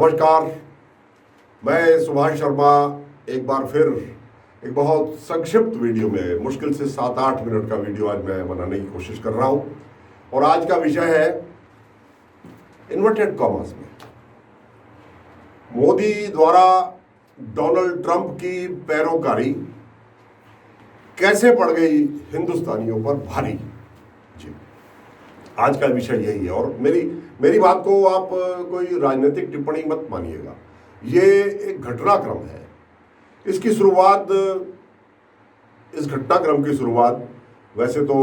नमस्कार, मैं सुभाष शर्मा एक बार फिर एक बहुत संक्षिप्त वीडियो में, मुश्किल से 7-8 मिनट का वीडियो आज मैं बनाने की कोशिश कर रहा हूं। और आज का विषय है इन्वर्टेड कॉमर्स में मोदी द्वारा डोनाल्ड ट्रंप की पैरोकारी कैसे पड़ गई हिंदुस्तानियों पर भारी। जी, आज का विषय यही है। और मेरी बात को आप कोई राजनीतिक टिप्पणी मत मानिएगा, ये एक घटनाक्रम है। इस घटनाक्रम की शुरुआत वैसे तो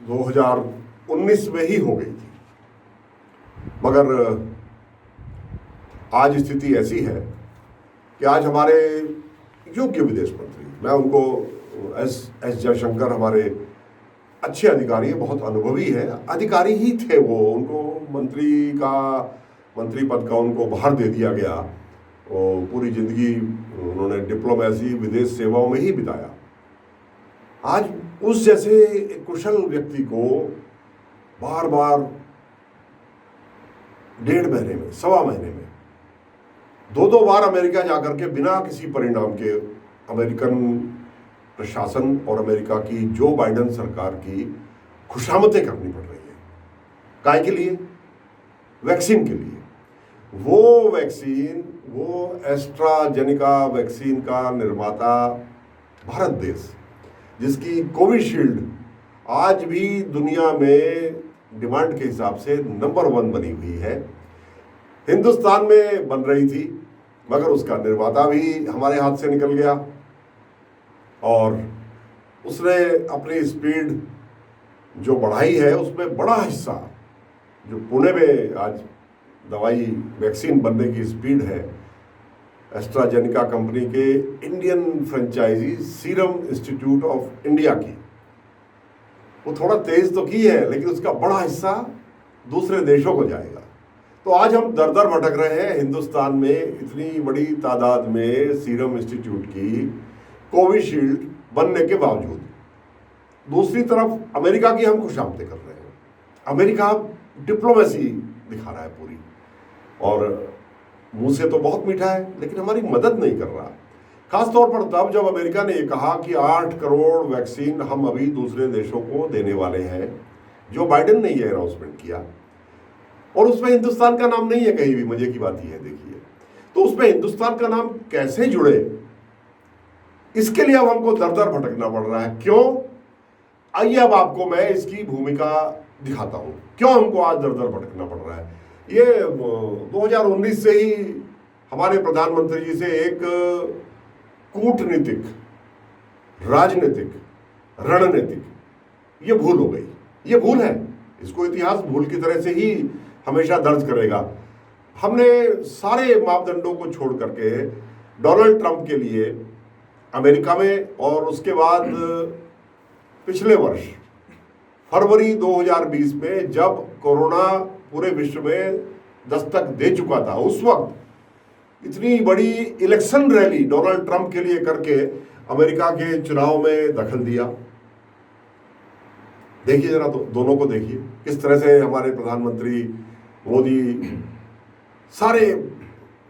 2019 में ही हो गई थी, मगर आज स्थिति ऐसी है कि आज हमारे योग्य विदेश मंत्री, मैं उनको एस जयशंकर, हमारे अच्छे अधिकारी हैं, बहुत अनुभवी है, अधिकारी ही थे वो, उनको मंत्री पद का उनको बाहर दे दिया गया। और पूरी जिंदगी उन्होंने डिप्लोमेसी, विदेश सेवाओं में ही बिताया। आज उस जैसे कुशल व्यक्ति को बार बार 1.5 महीने में, 1.25 महीने में 2 बार अमेरिका जाकर के बिना किसी परिणाम के अमेरिकन प्रशासन और अमेरिका की जो बाइडेन सरकार की खुशामतें करनी पड़ रही है। काय के लिए? वैक्सीन के लिए। वो वैक्सीन, वो एस्ट्राजेनेका वैक्सीन का निर्माता भारत देश, जिसकी कोविशील्ड आज भी दुनिया में डिमांड के हिसाब से नंबर 1 बनी हुई है, हिंदुस्तान में बन रही थी, मगर उसका निर्माता भी हमारे हाथ से निकल गया। और उसने अपनी स्पीड जो बढ़ाई है, उसमें बड़ा हिस्सा जो पुणे में आज दवाई वैक्सीन बनने की स्पीड है, एस्ट्राजेनेका कंपनी के Indian franchisee Serum Institute of India की, वो थोड़ा तेज तो की है, लेकिन उसका बड़ा हिस्सा दूसरे देशों को जाएगा। तो आज हम दर दर भटक रहे हैं हिंदुस्तान में इतनी बड़ी तादाद में सीरम इंस्टीट्यूट की कोविशील्ड बनने के बावजूद। दूसरी तरफ अमेरिका की हम खुशामतें कर रहे हैं। अमेरिका डिप्लोमेसी दिखा रहा है पूरी, और मुंह से तो बहुत मीठा है, लेकिन हमारी मदद नहीं कर रहा। खासतौर पर तब जब अमेरिका ने ये कहा कि 8 करोड़ वैक्सीन हम अभी दूसरे देशों को देने वाले हैं, जो बाइडेन ने ये अनाउंसमेंट किया, और उसमें हिंदुस्तान का नाम नहीं है कहीं भी। मजे की बात यह है, देखिए, तो उसमें हिंदुस्तान का नाम कैसे जुड़े, इसके लिए अब हमको दर दर भटकना पड़ रहा है। क्यों? आइए अब आपको मैं इसकी भूमिका दिखाता हूं, क्यों हमको आज दर दर भटकना पड़ रहा है। ये 2019 से ही हमारे प्रधानमंत्री जी से एक कूटनीतिक, राजनीतिक, रणनीतिक ये भूल हो गई। ये भूल है, इसको इतिहास भूल की तरह से ही हमेशा दर्ज करेगा। हमने सारे मापदंडों को छोड़ करके डोनाल्ड ट्रंप के लिए अमेरिका में, और उसके बाद पिछले वर्ष फरवरी 2020 में जब कोरोना पूरे विश्व में दस्तक दे चुका था, उस वक्त इतनी बड़ी इलेक्शन रैली डोनाल्ड ट्रंप के लिए करके अमेरिका के चुनाव में दखल दिया। देखिए जरा, तो दोनों को देखिए किस तरह से हमारे प्रधानमंत्री मोदी सारे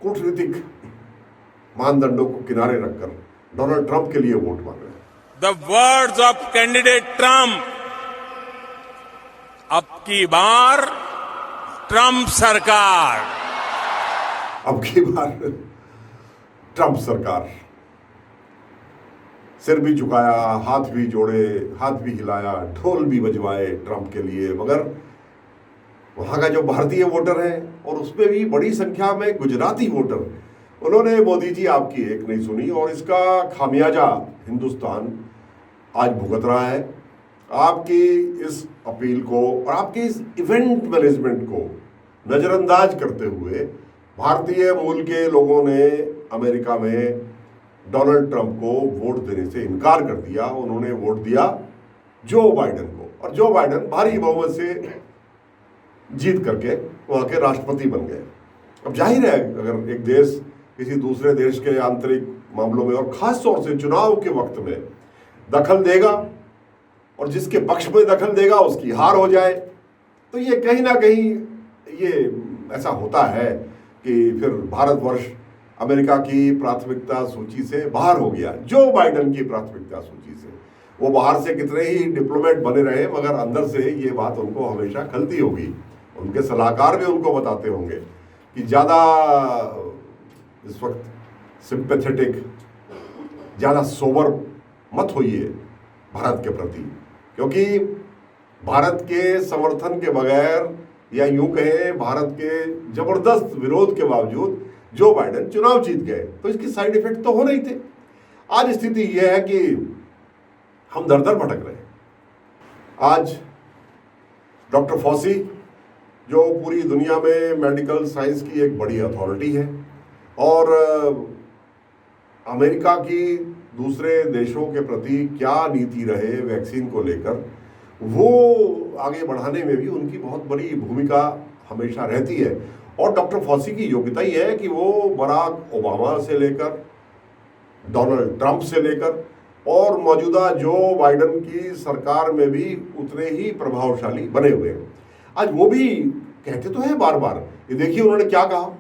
कूटनीतिक मानदंडों को किनारे रखकर डोनाल्ड ट्रंप के लिए वोट मांग रहे हैं। The words of candidate Trump, अब की बार ट्रंप सरकार, अब की बार ट्रंप सरकार। सिर भी झुकाया, हाथ भी जोड़े, हाथ भी हिलाया, ढोल भी बजवाए ट्रंप के लिए, मगर वहां का जो भारतीय वोटर है, और उसमें भी बड़ी संख्या में गुजराती वोटर, उन्होंने मोदी जी आपकी एक नहीं सुनी, और इसका खामियाजा हिंदुस्तान आज भुगत रहा है। आपकी इस अपील को और आपके इस इवेंट मैनेजमेंट को नजरअंदाज करते हुए भारतीय मूल के लोगों ने अमेरिका में डोनाल्ड ट्रंप को वोट देने से इनकार कर दिया। उन्होंने वोट दिया जो बाइडेन को, और जो बाइडेन भारी बहुमत से जीत करके वहां के राष्ट्रपति बन गए। अब जाहिर है, अगर एक देश किसी दूसरे देश के आंतरिक मामलों में, और खास तौर से चुनाव के वक्त में दखल देगा, और जिसके पक्ष में दखल देगा उसकी हार हो जाए, तो ये कहीं ना कहीं ये ऐसा होता है कि फिर भारतवर्ष अमेरिका की प्राथमिकता सूची से बाहर हो गया, जो बाइडेन की प्राथमिकता सूची से। वो बाहर से कितने ही डिप्लोमेट बने रहे, मगर अंदर से ये बात उनको हमेशा खलती होगी। उनके सलाहकार भी उनको बताते होंगे कि ज़्यादा इस वक्त सिंपैथेटिक, ज़्यादा सोबर मत होइए भारत के प्रति, क्योंकि भारत के समर्थन के बगैर, या यूं कहें भारत के जबरदस्त विरोध के बावजूद जो बाइडेन चुनाव जीत गए, तो इसके साइड इफेक्ट तो होने ही थे। आज स्थिति यह है कि हम दर दर भटक रहे हैं। आज डॉक्टर फॉसी, जो पूरी दुनिया में मेडिकल साइंस की एक बड़ी अथॉरिटी है, और अमेरिका की दूसरे देशों के प्रति क्या नीति रहे वैक्सीन को लेकर, वो आगे बढ़ाने में भी उनकी बहुत बड़ी भूमिका हमेशा रहती है। और डॉक्टर फॉसी की योग्यता ही है कि वो बराक ओबामा से लेकर, डोनाल्ड ट्रंप से लेकर, और मौजूदा जो बाइडेन की सरकार में भी उतने ही प्रभावशाली बने हुए हैं। आज वो भी कहते तो हैं बार बार, ये देखिए उन्होंने क्या कहा,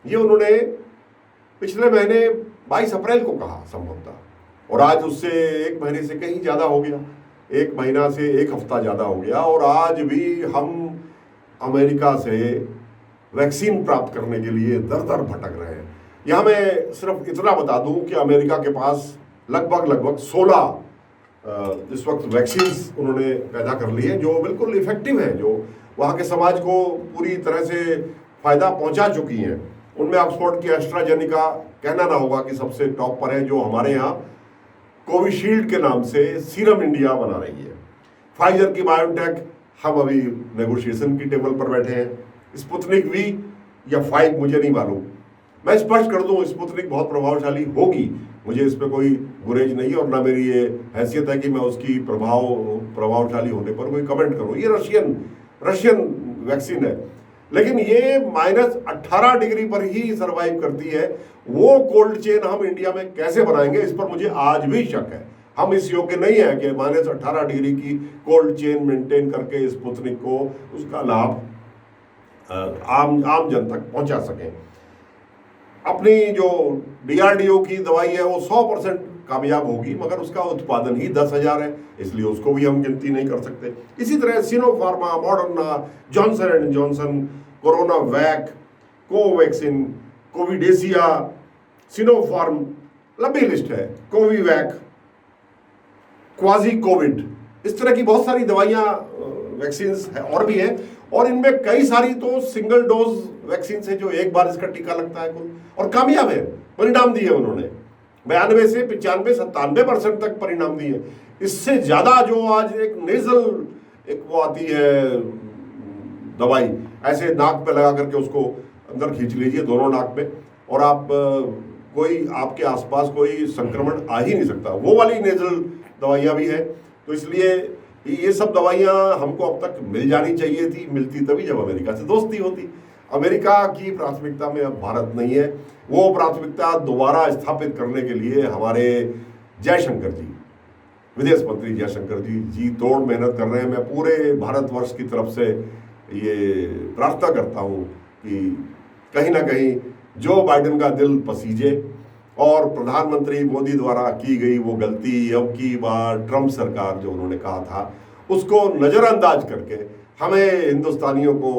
ये उन्होंने पिछले महीने 22 अप्रैल को कहा संभवतः, और आज उससे एक महीने से कहीं ज़्यादा हो गया, एक महीना से एक हफ्ता ज़्यादा हो गया, और आज भी हम अमेरिका से वैक्सीन प्राप्त करने के लिए दर दर भटक रहे हैं। यहाँ मैं सिर्फ इतना बता दूं कि अमेरिका के पास लगभग 16 इस वक्त वैक्सीन्स उन्होंने पैदा कर ली है, जो बिल्कुल इफेक्टिव हैं, जो वहाँ के समाज को पूरी तरह से फ़ायदा पहुँचा चुकी हैं। उनमें ऑक्सफोर्ड की एस्ट्राजेनिका कहना ना होगा कि सबसे टॉप पर है, जो हमारे यहाँ कोविशील्ड के नाम से सीरम इंडिया बना रही है। फाइजर की बायोटेक, हम अभी नेगोशिएशन की टेबल पर बैठे हैं। स्पुतनिक वी या 5 मुझे नहीं मालूम, मैं स्पष्ट कर दूं, स्पुतनिक बहुत प्रभावशाली होगी, मुझे इस पर कोई गुरेज नहीं है, और ना मेरी ये हैसियत है कि मैं उसकी प्रभावशाली होने पर कोई कमेंट करूं। ये रशियन वैक्सीन है, लेकिन ये -18 डिग्री पर ही सरवाइव करती है। वो कोल्ड चेन हम इंडिया में कैसे बनाएंगे, इस पर मुझे आज भी शक है। हम इस योग्य नहीं है कि -18 डिग्री की कोल्ड चेन मेंटेन करके स्पुतनिक को उसका लाभ आम जन तक पहुंचा सकें। अपनी जो DRDO की दवाई है वो 100% कामयाब होगी, मगर उसका उत्पादन ही 10,000 है, इसलिए उसको भी हम गिनती नहीं कर सकते। इसी तरह Sinopharm, Moderna, Johnson and Johnson, CoronaVac, Covaxin, कोविडेसिया, सिनोफार्म, लंबी लिस्ट है, कोविवैक, क्वाजी कोविड, इस तरह की बहुत सारी दवाइयाँ वैक्सीन है और भी है। और इनमें कई सारी तो सिंगल डोज वैक्सीन है, जो एक बार इसका टीका लगता है कुल, और कामयाब है, परिणाम दिए उन्होंने 92 से 95, 97% तक परिणाम दिए। इससे ज्यादा जो आज एक नेजल एक वो आती है दवाई, ऐसे नाक पे लगा करके उसको अंदर खींच लीजिए दोनों नाक में, और आप कोई आपके आसपास कोई संक्रमण आ ही नहीं सकता, वो वाली नेजल दवाइयाँ भी है। तो इसलिए ये सब दवाइयाँ हमको अब तक मिल जानी चाहिए थी, मिलती तभी जब अमेरिका से दोस्ती होती। अमेरिका की प्राथमिकता में अब भारत नहीं है। वो प्राथमिकता दोबारा स्थापित करने के लिए हमारे जयशंकर जी, विदेश मंत्री जयशंकर जी तोड़ मेहनत कर रहे हैं। मैं पूरे भारतवर्ष की तरफ से ये प्रार्थना करता हूँ कि कहीं ना कहीं जो बाइडेन का दिल पसीजे, और प्रधानमंत्री मोदी द्वारा की गई वो गलती, अब की बार ट्रंप सरकार जो उन्होंने कहा था उसको नज़रअंदाज करके हमें हिंदुस्तानियों को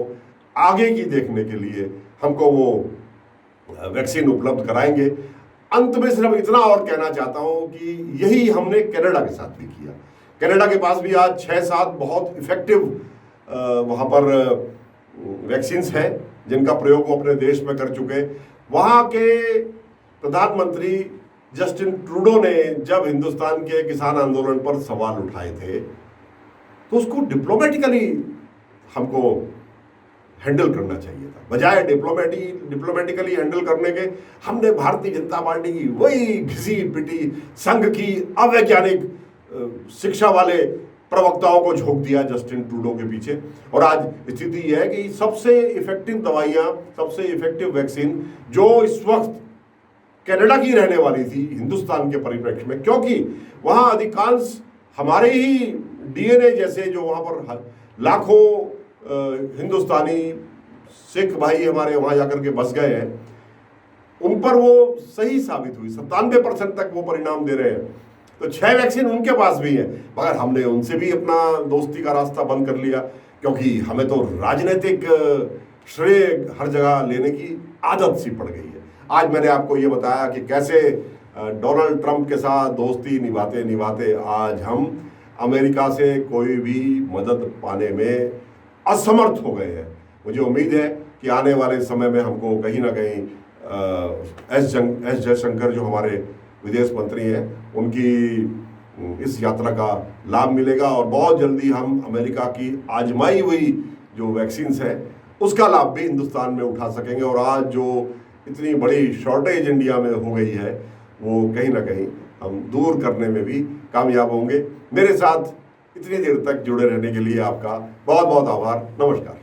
आगे की देखने के लिए हमको वो वैक्सीन उपलब्ध कराएंगे। अंत में सिर्फ इतना और कहना चाहता हूँ कि यही हमने कनाडा के साथ भी किया। कनाडा के पास भी आज 6-7 बहुत इफेक्टिव वहाँ पर वैक्सीन्स हैं जिनका प्रयोग वो अपने देश में कर चुके। वहाँ के प्रधानमंत्री जस्टिन ट्रूडो ने जब हिंदुस्तान के किसान आंदोलन पर सवाल उठाए थे तो उसको डिप्लोमेटिकली हमको हैंडल करना चाहिए था। बजाय डिप्लोमेटिकली हैंडल करने के हमने भारतीय जनता पार्टी की वही घिसी पिटी संघ की अवैज्ञानिक शिक्षा वाले प्रवक्ताओं को झोंक दिया जस्टिन ट्रूडो के पीछे। और आज स्थिति यह है कि सबसे इफेक्टिव दवाइयाँ, सबसे इफेक्टिव वैक्सीन जो इस वक्त कनाडा की रहने वाली थी हिंदुस्तान के परिप्रेक्ष्य में, क्योंकि वहाँ अधिकांश हमारे ही DNA जैसे जो वहाँ पर लाखों हिंदुस्तानी सिख भाई हमारे वहां जाकर के बस गए हैं, उन पर वो सही साबित हुई, 97% तक वो परिणाम दे रहे हैं। तो 6 वैक्सीन उनके पास भी है, मगर हमने उनसे भी अपना दोस्ती का रास्ता बंद कर लिया, क्योंकि हमें तो राजनीतिक श्रेय हर जगह लेने की आदत सी पड़ गई है। आज मैंने आपको ये बताया कि कैसे डोनाल्ड ट्रंप के साथ दोस्ती निभाते निभाते आज हम अमेरिका से कोई भी मदद पाने में असमर्थ हो गए हैं। मुझे उम्मीद है कि आने वाले समय में हमको कहीं ना कहीं एस जयशंकर जो हमारे विदेश मंत्री हैं, उनकी इस यात्रा का लाभ मिलेगा और बहुत जल्दी हम अमेरिका की आजमाई हुई जो वैक्सीन्स है उसका लाभ भी हिंदुस्तान में उठा सकेंगे। और आज जो इतनी बड़ी शॉर्टेज इंडिया में हो गई है वो कहीं ना कहीं हम दूर करने में भी कामयाब होंगे। मेरे साथ इतनी देर तक जुड़े रहने के लिए आपका बहुत बहुत आभार। नमस्कार।